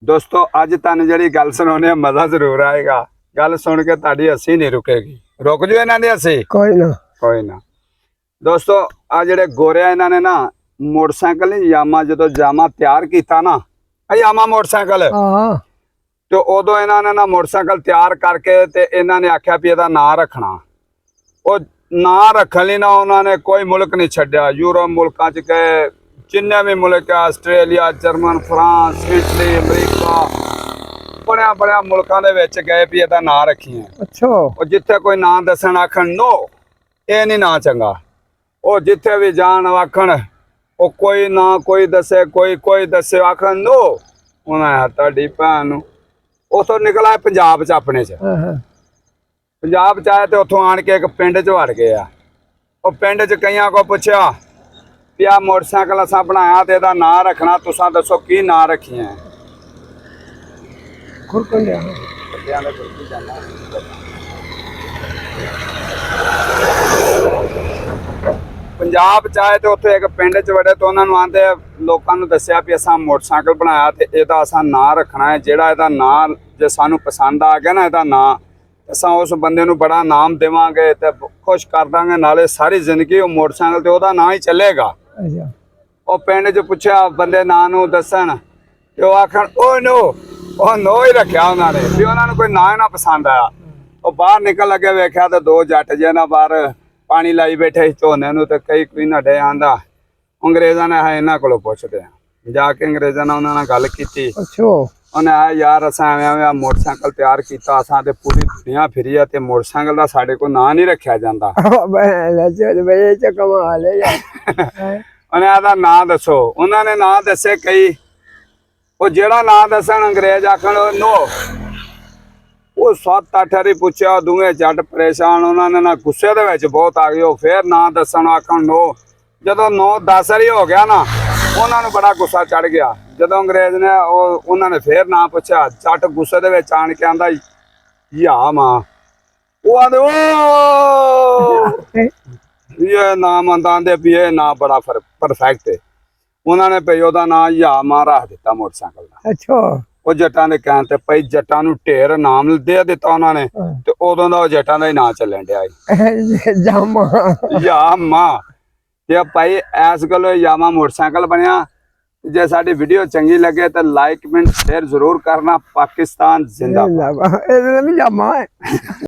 दोस्तों अज तुहानू जिहड़ी गल सुणाउने मजा जरूर आएगा। गल सुन के तुहाडी हसी नहीं रुकेगी। रुक जो इन्हां दी हसी कोई ना। दोस्तों आ जिहड़े गोरे इन्हां ने ना मोटरसाइकिल यामा जो जामा तैयार किया ना, यामा मोटरसाइकिल तो उदों इन्हां ने ना मोटरसाइकिल तैयार करके ते इन्हां ने आख्या भी इहदा नां रखना। वो नां रखण लई ना उन्होंने कोई मुल्क नहीं छड्डिया। यूरोप मुल्कां च गए, जिन्ने भी मुल्क आस्ट्रेलिया, जर्मन, फ्रांस, इटली, अमरीका, बड़िया बड़िया मुल्कां दे विच गए भी इहदा नां रखिए। अच्छा और जिथे कोई नां दसन आखण नो ये नहीं नां चंगा। वो जिथे भी जान आखण वो कोई ना कोई दसे कोई दसे आखण नो। उन्हें तुहाडी भैन उथों निकला पंजाब च अपने च पंजाब च आए तो उथों आण के एक पिंड च वड़ गए। वो पिंड च कईयां को पुछया भी आ मोटरसाइकिल असां बनाया ते इहदा नां रखना, तुसां दसो की नां रखिए। पंजाब च आए तो उत्थे एक पिंड च वड़े तो उन्होंने आंदे लोकां नूं दस्सिया भी असां मोटरसाइकिल बनाया ते इहदा असां नां रखना है। जिहड़ा इहदा नां जे सानूं पसंद आ गया ना इहदा नां, असां उस बंदे नूं बड़ा नाम देवांगे ते खुश कर दांगे, नाले सारी जिंदगी वो मोटरसाइकिल ते ओहदा नां ही चलेगा। वो पिंड च पुछया बंदे नां नूं दसन ते ओह आखण ओ नो ही रखिया उन्होंने भी उन्होंने कोई नां ही ना पसंद आया। वो बाहर निकल लगे वेख्या तो दो जट जे ना बाहर पानी लाई बैठे झोने नूं ते कई कोई नड्डे आंदा अंग्रेज़ां ने है इन्हां कोलों पुछदे जाके अंग्रेज़ां नाल उन्हां नाल गल कीती। उन्हें आया यार असां एवें मोटरसाइकिल तैयार किया, असां ते पूरी दुनिया फिरी है ते मोटरसाइकिल दा साडे कोल नां नहीं रखिया जांदा। उन्हें आदा नां दसो। उन्होंने नां दसे कई, वो जेड़ा नां दसन अंग्रेज आखण नो। वो 7-8 वारी पुछया, दूवे जट परेशान, उन्होंने ना गुस्से दे विच बहुत आ गए। फिर नां दसन आखण नो। जदों 9-10 वारी हो गया ना उन्होंने बड़ा गुस्सा चढ़ गया। जदों अंग्रेज ने उन्होंने फिर नां पुछया, जट गुस्से दे विच आण के आंदा या मां। वो आंदे ओ ये नाम आंदे भी ये नाम बड़ा परफेक्ट है। उन्होंने भाई ओहदा नाम या मां रख दिता मोटरसाइकिल का। अच्छा वो जट्टां दे कहण ते भाई जट्टां नूं ढेर नाम दे दिता उन्होंने ते उदों दा जट्टां दा ही नाम चलन दिया यामा। ते भाई इस गल्लों यामा मोटरसाइकिल बनया। जे साडी वीडियो चंगी लगे तो लाइक कमेंट शेयर जरूर करना। पाकिस्तान जिंदाबाद।